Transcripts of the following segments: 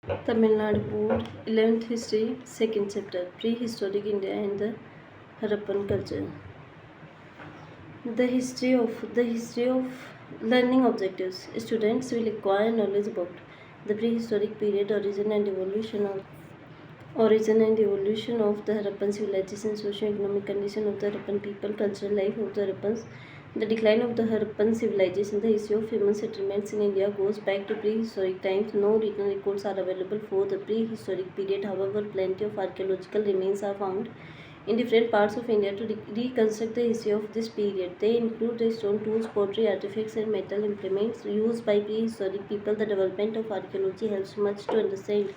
Tamilnadu Board 11th History 2nd Chapter Prehistoric India and the Harappan Culture. The history of learning objectives. Students will acquire knowledge about the prehistoric period, origin and evolution of the Harappan civilization, socio-economic condition of the Harappan people, cultural life of the Harappans, the decline of the Harappan civilization. The history of human settlements in India goes back to prehistoric times. No written records are available for the prehistoric period. However, plenty of archaeological remains are found in different parts of India to reconstruct the history of this period. They include the stone tools, pottery, artifacts, and metal implements used by prehistoric people. The development of archaeology helps much to understand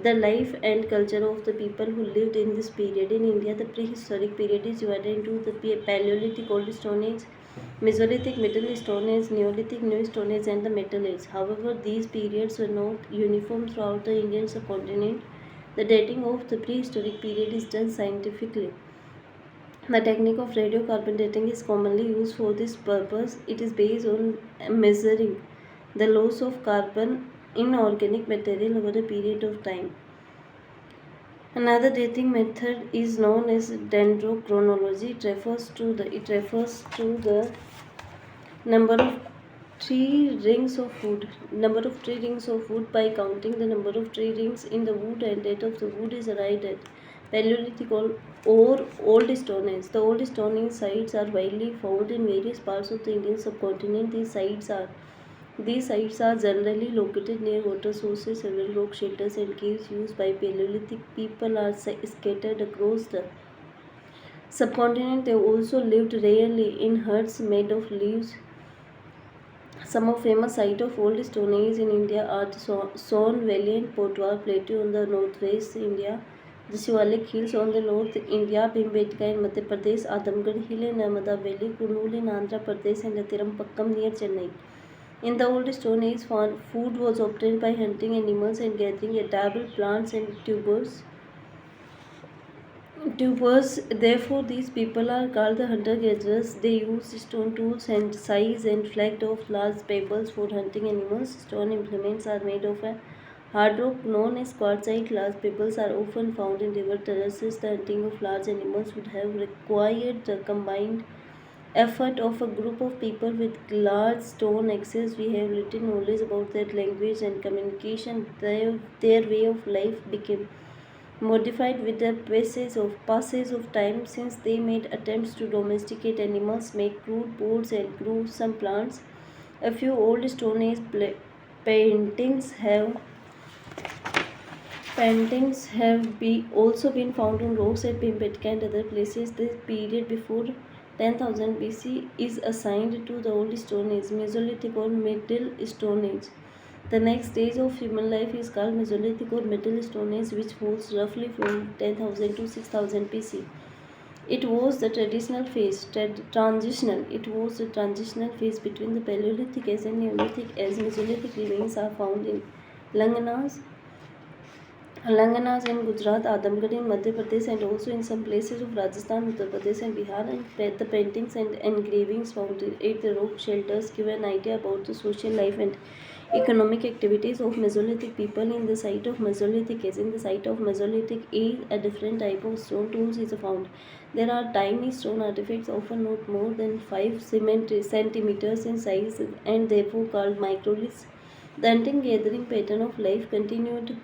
the life and culture of the people who lived in this period. In India, the prehistoric period is divided into the Paleolithic Old Stone Age, Mesolithic Middle Stone Age, Neolithic New Stone Age, and the Metal Age. However, these periods were not uniform throughout the Indian subcontinent. The dating of the prehistoric period is done scientifically. The technique of radiocarbon dating is commonly used for this purpose. It is based on measuring the loss of carbon in organic material over a period of time. Another dating method is known as dendrochronology. It refers to the number of tree rings of wood by counting the number of tree rings in the wood, and date of the wood is arrived at Paleolithic or Old Stone Age. The Old Stone Age sites are widely found in various parts of the Indian subcontinent. These sites are generally located near water sources. Several rock shelters and caves used by Paleolithic people are scattered across the subcontinent. They also lived rarely in huts made of leaves. Some of famous sites of Old Stone Age in India are the Son Valley and Potwar Plateau on the northwest India, the Shivalik Hills on the north India, Bhimbetka in Madhya Pradesh, Adamgarh Hill in Narmada Valley, Kurnool in Andhra Pradesh, and Atirampakkam near Chennai. In the Old Stone Age, food was obtained by hunting animals and gathering edible plants and tubers. Therefore, these people are called the hunter-gatherers. They used stone tools and size and flagged off large pebbles for hunting animals. Stone implements are made of a hard rock known as quartzite. Large pebbles are often found in river terraces. The hunting of large animals would have required the combined effort of a group of people with large stone axes. We have little knowledge about their language and communication. Their way of life became modified with the passage of time, since they made attempts to domesticate animals, make crude boards, and grow some plants. A few old Stone Age paintings have also been found on rocks at Bhimbetka and other places. This period before 10,000 BC is assigned to the Old Stone Age, Mesolithic or Middle Stone Age. The next stage of human life is called Mesolithic or Middle Stone Age, which falls roughly from 10,000 to 6,000 BC. It was the transitional phase between the Paleolithic age and Neolithic age. Mesolithic remains are found in Langanas in Gujarat, Adamgarh in Madhya Pradesh, and also in some places of Rajasthan, Uttar Pradesh, and Bihar. And the paintings and engravings found at the rock shelters give an idea about the social life and economic activities of Mesolithic people in the site of Mesolithic age. In the site of Mesolithic age, a different type of stone tools is found. There are tiny stone artifacts, often not more than 5 centimeters in size, and therefore called microliths. The hunting-gathering pattern of life continued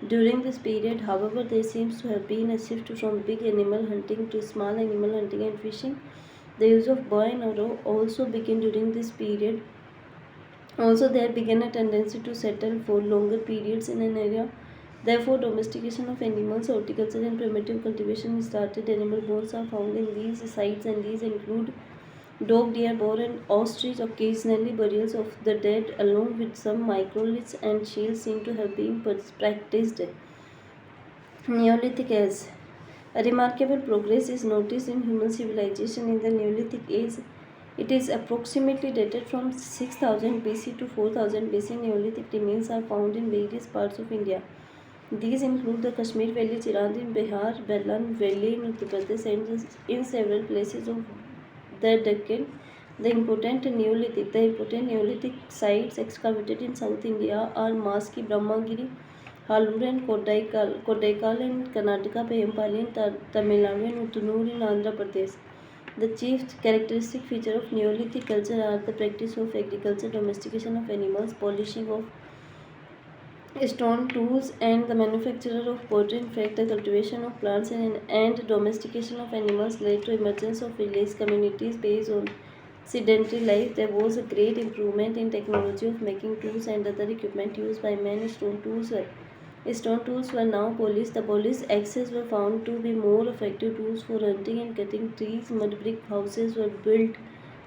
during this period. However, there seems to have been a shift from big animal hunting to small animal hunting and fishing. The use of bow and arrow also began during this period. Also, there began a tendency to settle for longer periods in an area. Therefore, domestication of animals, horticulture, and primitive cultivation started. Animal bones are found in these sites, and these include dog, deer, boar, and ostrich. Occasionally, burials of the dead, along with some microliths and shields, seem to have been practiced. Neolithic Age. A remarkable progress is noticed in human civilization in the Neolithic Age. It is approximately dated from 6000 BC to 4000 BC. Neolithic remains are found in various parts of India. These include the Kashmir Valley, Chirand in Bihar, Bellan Valley in Uttar Pradesh, and in several places of the Deccan. The important Neolithic sites excavated in South India are Maski, Brahmagiri, Halur and Kodaikal in Karnataka, Payyampally in Tamil Nadu, and Uttanur in Andhra Pradesh. The chief characteristic feature of Neolithic culture are the practice of agriculture, domestication of animals, polishing of stone tools, and the manufacture of pottery. In fact, the cultivation of plants and domestication of animals led to emergence of village communities based on sedentary life. There was a great improvement in technology of making tools and other equipment used by men. Stone tools were now polished. The polished axes were found to be more effective tools for hunting and cutting trees. Mud brick houses were built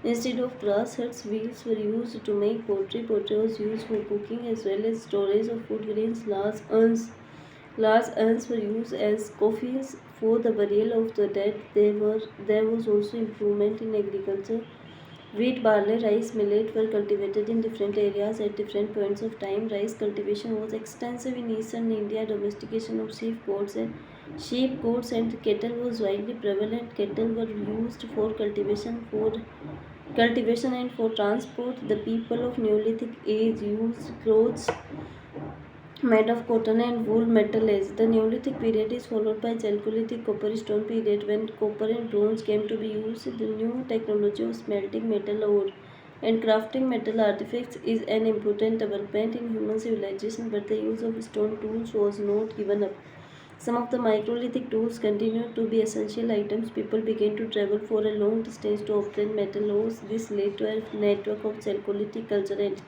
instead of grass huts. Wheels were used to make pottery. Pottery was used for cooking as well as storage of food grains. Large urns were used as coffins for the burial of the dead. There was also improvement in agriculture. Wheat, barley, rice, millet were cultivated in different areas at different points of time. Rice cultivation was extensive in eastern India. Domestication of sheep, goats, and cattle was widely prevalent. Cattle were used for cultivation and for transport. The people of Neolithic age used clothes made of cotton and wool. Metal age. The Neolithic period is followed by Chalcolithic copper stone period, when copper and bronze came to be used. The new technology of smelting metal ore and crafting metal artifacts is an important development in human civilization, but the use of stone tools was not given up. Some of the microlithic tools continued to be essential items. People began to travel for a long distance to obtain metal ores. This led to a network of Chalcolithic culture, and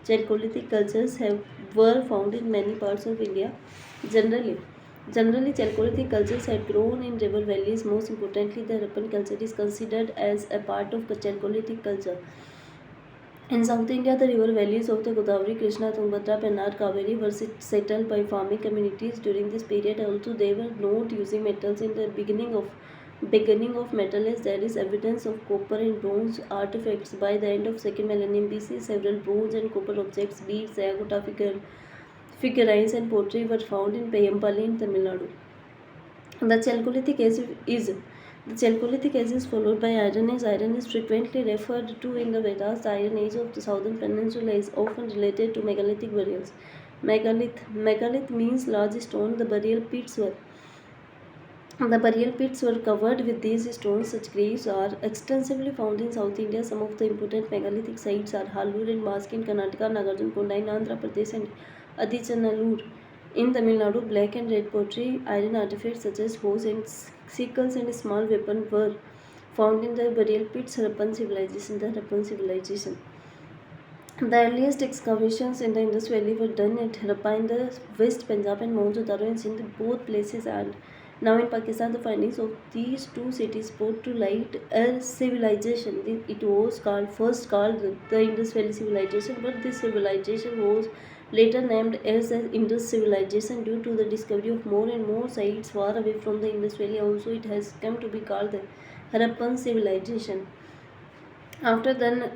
Chalcolithic cultures were found in many parts of India. Generally, Generally, Chalcolithic cultures had grown in river valleys. Most importantly, the Harappan culture is considered as a part of the Chalcolithic culture. In South India, the river valleys of the Godavari, Krishna, Tungabhadra, Pennar, Kaveri were settled by farming communities during this period. Although they were not using metals in the beginning of metal age, there is evidence of copper and bronze artifacts. By the end of second millennium BC, several bronze and copper objects, beads, terracotta figurines, and pottery were found in Payyampally in Tamil Nadu. The Chalcolithic age is followed by Iron Age. Iron is frequently referred to in the Vedas. The Iron Age of the Southern Peninsula is often related to megalithic burials. Megalith means large stone. The burial pits were covered with these stones. Such graves are extensively found in South India. Some of the important megalithic sites are Halur and Mask in Karnataka, Nagarjunakonda in Andhra Pradesh, and Adichanallur in Tamil Nadu. Black and red pottery, iron artifacts such as hoes and sickles and small weapons were found in the burial pits. The Harappan civilization. The earliest excavations in the Indus Valley were done at Harappa in the West Punjab and Mohenjo-daro in Sindh. Both places are now in Pakistan. The findings of these two cities brought to light a civilization. It was first called the Indus Valley civilization, but this civilization was later named as the Indus civilization due to the discovery of more and more sites far away from the Indus Valley. Also, it has come to be called the Harappan civilization after the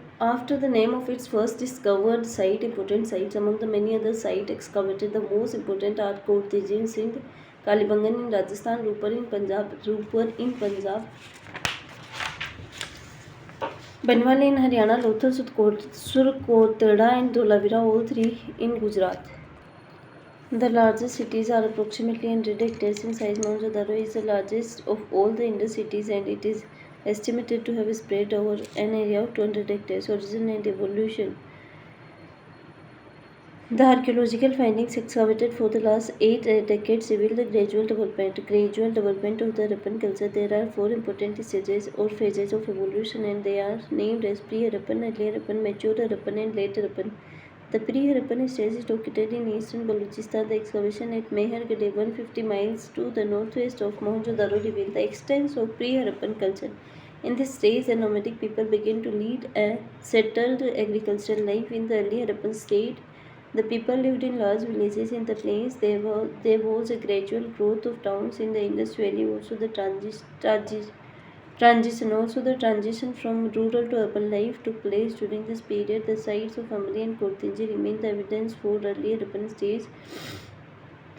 name of its first discovered site. Important sites among the many other sites excavated, the most important are Korteji in Sindh, Kalibangan in Rajasthan, Rupar in Punjab, Banwali in Haryana, Lothal, Surkoteda and Dholavira, all three in Gujarat. The largest cities are approximately 100 hectares in size. Mohenjo-daro is the largest of all the Indus cities, and it is estimated to have spread over an area of 200 hectares. Origin and evolution. The archaeological findings excavated for the last 8 decades reveal the gradual development of the Harappan culture. There are 4 important stages or phases of evolution, and they are named as pre-Harappan, early Harappan, mature Harappan, and late Harappan. The pre-Harappan stage is located in eastern Balochistan. The excavation at Mehergade, 150 miles to the northwest of Mohenjo-daro, revealed the extent of pre-Harappan culture. In this stage, the nomadic people began to lead a settled agricultural life. In the early Harappan state, the people lived in large villages in the plains. There was a gradual growth of towns in the Indus Valley. Also, the transition from rural to urban life took place during this period. The sites of Amri and Kortinji remain the evidence for early Harappan stage.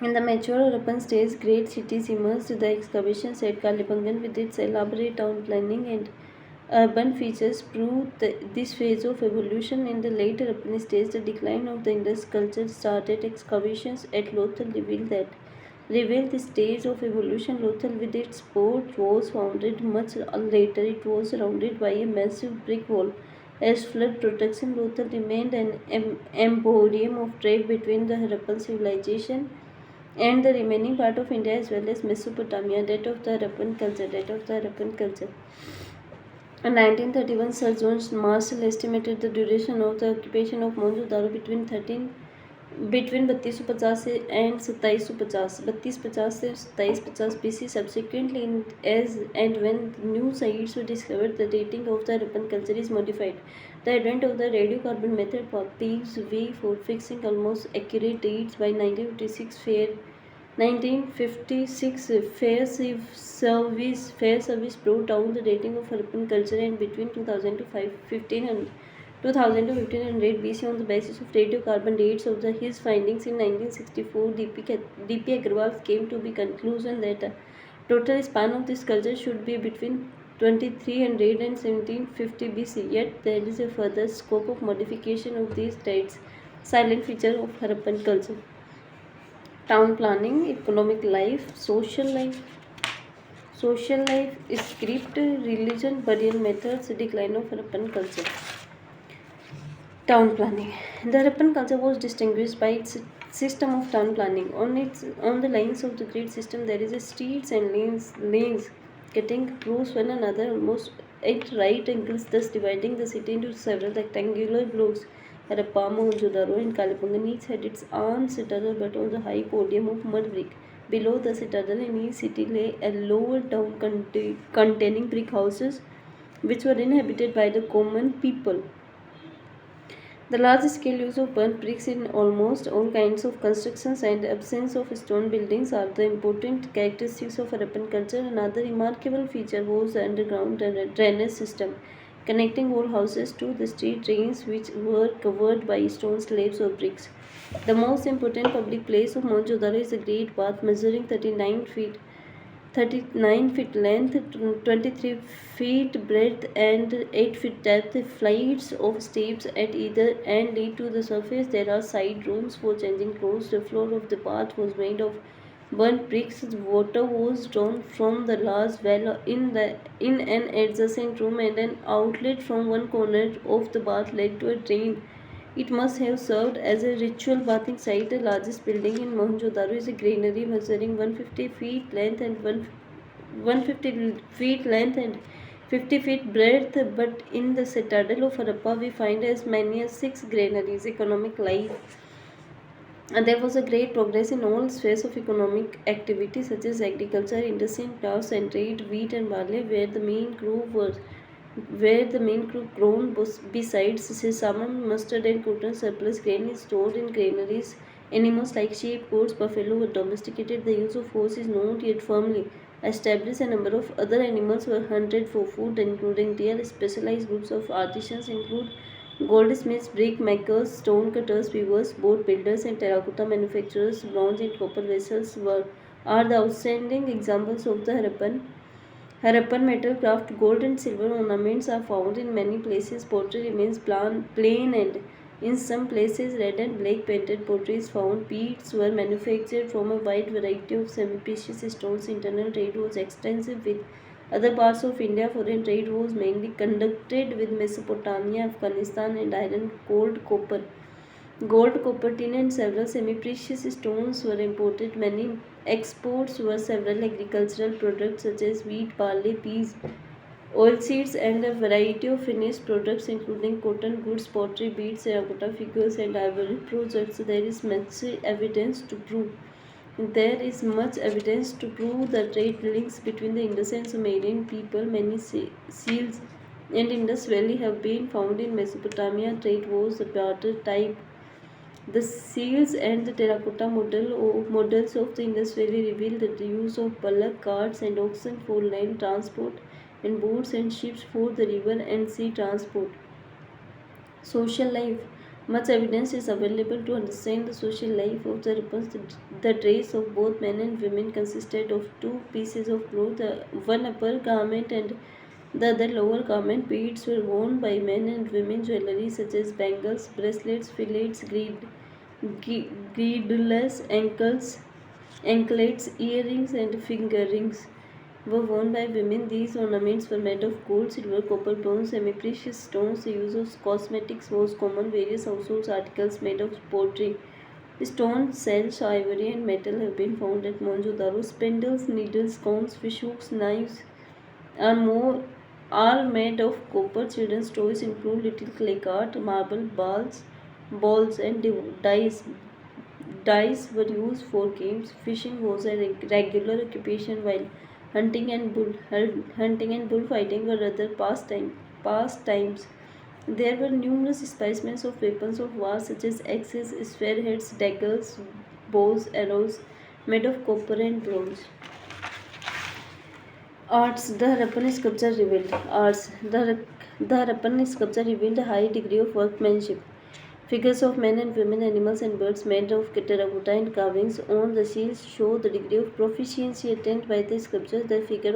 In the mature Harappan stage, great cities emerged. The excavations at Kalibangan, with its elaborate town planning and Urban features prove this phase of evolution. In the late Harappan stage, the decline of the Indus culture started. Excavations at Lothal revealed the stage of evolution. Lothal, with its port, was founded much later. It was surrounded by a massive brick wall. As flood protection, Lothal remained an emporium of trade between the Harappan civilization and the remaining part of India as well as Mesopotamia. Date of the Harappan culture. In 1931, Sir John Marshall estimated the duration of the occupation of Mohenjo-daro between 3250 and 2750 से 2750 BC. Subsequently, as and when new sites were discovered, the dating of the Harappan culture is modified. The advent of the radiocarbon method paves way for fixing almost accurate dates. By 1956, Fair Service brought down the dating of Harappan culture, and between 2000 to 1500 BC on the basis of radiocarbon dates of his findings in 1964, D.P. Agarwal came to the conclusion that the total span of this culture should be between 2300 and 1750 BC. Yet there is a further scope of modification of these dates. Silent feature of Harappan culture: town planning, economic life, social life, script, religion, burial methods, decline of Harappan culture. Town planning. The Harappan culture was distinguished by its system of town planning. On the lines of the grid system, there is a streets and lanes cutting across one another almost at right angles, thus dividing the city into several rectangular blocks. Harappa, Mohenjo-daro, and Kalibangan each had its own citadel, but on the high podium of mud brick. Below the citadel in each city lay a lower town containing brick houses, which were inhabited by the common people. The large-scale use of burnt bricks in almost all kinds of constructions and absence of stone buildings are the important characteristics of Harappan culture. Another remarkable feature was the underground drainage system, connecting all houses to the street drains, which were covered by stone slabs or bricks. The most important public place of Mohenjo-daro is the Great Bath, measuring 39 feet length, 23 feet breadth, and 8 feet depth. Flights of steps at either end lead to the surface. There are side rooms for changing clothes. The floor of the bath was made of burnt bricks. Water was drawn from the large well in an adjacent room, and an outlet from one corner of the bath led to a drain. It must have served as a ritual bathing site. The largest building in Mohenjo-daro is a granary measuring 150 feet length and 50 feet breadth. But in the citadel of Harappa, we find as many as 6 granaries. Economic life. And there was a great progress in all spheres of economic activity, such as agriculture, industry, crafts and trade, wheat and barley, where the main crop grown. Besides sesame, mustard and cotton, surplus grain is stored in granaries. Animals like sheep, goats, buffalo were domesticated. The use of horse is not yet firmly established. A number of other animals were hunted for food, including deer. Specialized groups of artisans include goldsmiths, brick makers, stone cutters, weavers, boat builders, and terracotta manufacturers. Bronze and copper vessels are the outstanding examples of the Harappan metal craft. Gold and silver ornaments are found in many places. Pottery remains plain, and in some places red and black painted pottery is found. Beads were manufactured from a wide variety of semi-precious stones. Internal trade was extensive with other parts of India. Foreign trade was mainly conducted with Mesopotamia, Afghanistan, and iron, gold, copper, tin, and several semi-precious stones were imported. Many exports were several agricultural products such as wheat, barley, peas, oilseeds, and a variety of finished products including cotton goods, pottery, beads, terracotta figures, and ivory projects. There is much evidence to prove the trade links between the Indus and Sumerian people. Many seals and Indus Valley have been found in Mesopotamia. Trade was the barter type. The seals and the terracotta models of the Indus Valley reveal the use of bullock carts and oxen for land transport, and boats and ships for the river and sea transport. Social life. Much evidence is available to understand the social life of the Harappans. The dress of both men and women consisted of two pieces of cloth, one upper garment and The other lower garment beads were worn by men and women jewelry such as bangles, bracelets, fillets, girdles, anklets, earrings, and finger rings were worn by women. These ornaments were made of gold, silver, copper, bronze, semi-precious stones. The use of cosmetics was common. Various household articles made of pottery, stones, shells, ivory, and metal have been found at Mohenjo-daro. Spindles, needles, combs, fish hooks, knives are more are made of copper. Children's toys include little clay cart, marble balls, and dice. Dice were used for games. Fishing was a regular occupation, while hunting and bullfighting were other pastimes. There were numerous specimens of weapons of war such as axes, spearheads, daggers, bows, arrows made of copper and bronze. Arts. The Harappan sculpture revealed arts. The Harappan sculpture revealed a high degree of workmanship. Figures of men and women, animals and birds made of terracotta and carvings on the seals show the degree of proficiency attained by the sculptures. The figure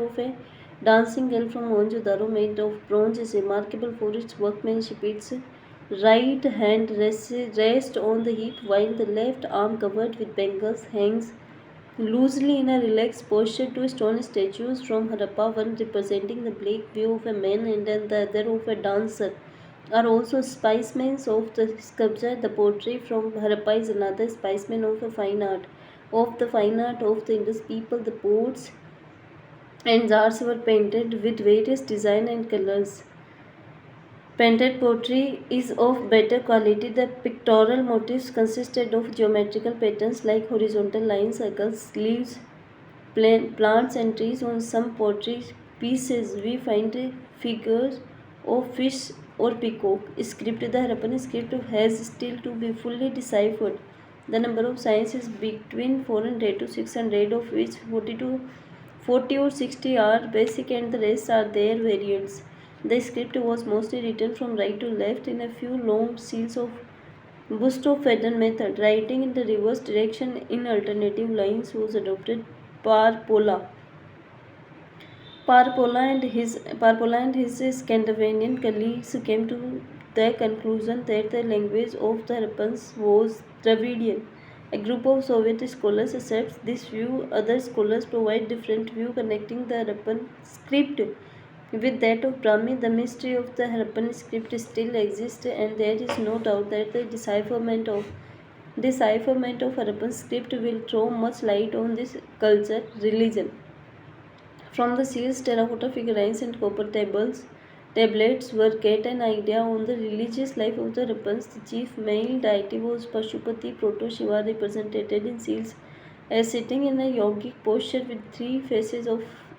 of a dancing girl from Mohenjo-daro made of bronze is remarkable for its workmanship. Its right hand rests on the hip, while the left arm, covered with bangles, hangs loosely in a relaxed posture. Two stone statues from Harappa, one representing the black view of a man and the other of a dancer, are also specimens of the sculpture. The pottery from Harappa is another specimen of a fine art. Of the fine art of the Indus people, the pots and jars were painted with various design and colors. Painted pottery is of better quality. The pictorial motifs consisted of geometrical patterns like horizontal lines, circles, leaves, plants, and trees. On some pottery pieces, we find figures of fish or peacock. Script. The Harappan script has still to be fully deciphered. The number of signs is between 400 to 600, of which 40 or 60 are basic and the rest are their variants. The script was mostly written from right to left in a few long seals of bust of feather method. Writing in the reverse direction in alternative lines was adopted. Parpola. Parpola and his Scandinavian colleagues came to the conclusion that the language of the Harappans was Dravidian. A group of Soviet scholars accepts this view. Other scholars provide different view connecting the Harappan script with that of Brahmi. The mystery of the Harappan script still exists, and there is no doubt that the decipherment of Harappan script will throw much light on this culture, religion. From the seals, terracotta figurines, and copper tablets were get an idea on the religious life of the Harappans. The chief male deity was Pashupati, Proto-Shiva, represented in seals as sitting in a yogic posture with three faces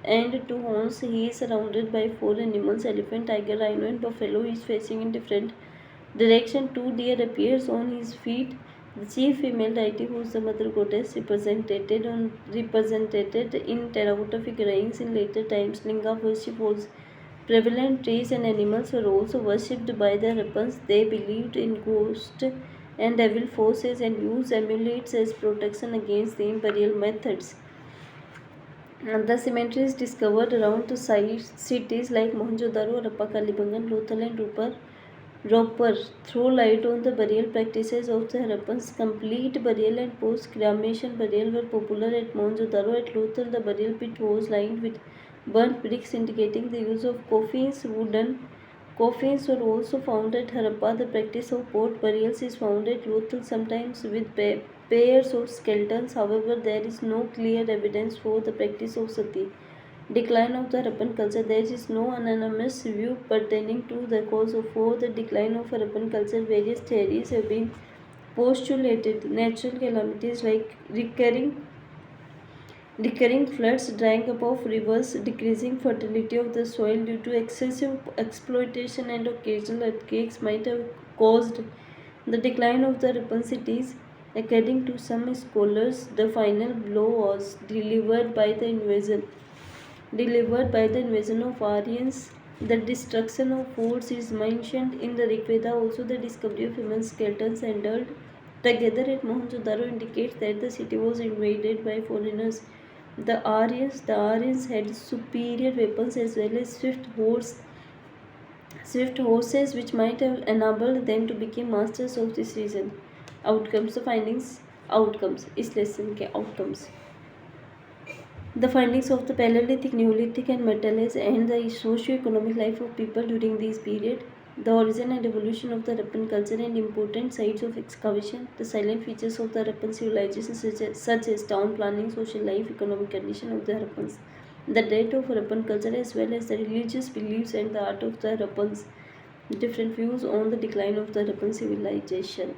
and two horns. He is surrounded by four animals: elephant, tiger, rhino, and buffalo, each facing in different direction. Two deer appears on his feet. The chief female deity, who is the mother goddess, represented in terracotta figurines. In later times, linga worship was prevalent. Trees and animals were also worshipped by the Harappans. They believed in ghosts and devil forces and used amulets as protection against the imperial methods. The cemeteries discovered around the cities like Mohenjo-daro, Harappa, Kalibangan, Lothal, and Ropar throw light on the burial practices of the Harappans. Complete burial and post-cremation burial were popular at Mohenjo-daro. At Lothal, the burial pit was lined with burnt bricks, indicating the use of coffins. Wooden coffins were also found at Harappa. The practice of pot burials is found at Lothal, sometimes with pairs of skeletons. However, there is no clear evidence for the practice of sati. Decline of the Harappan culture. There is no unanimous view pertaining to the cause for the decline of Harappan culture. Various theories have been postulated. Natural calamities like recurring floods, drying up of rivers, decreasing fertility of the soil due to excessive exploitation, and occasional earthquakes might have caused the decline of the Harappan cities. According to some scholars, the final blow was delivered by the invasion of Aryans. The destruction of forts is mentioned in the Rig Veda. Also, the discovery of human skeletons handled together at Mohenjo-daro indicates that the city was invaded by foreigners. The Aryans had superior weapons as well as swift horses, which might have enabled them to become masters of this region. Outcomes, the findings, outcomes. इस lesson के outcomes. The findings of the Paleolithic, Neolithic and Metal Age and the socio-economic life of people during this period. The origin and evolution of the Harappan culture and important sites of excavation. The silent features of the Harappan civilization such as town planning, social life, economic condition of the Harappans. The date of Harappan culture as well as the religious beliefs and the art of the Harappans. Different views on the decline of the Harappan civilization.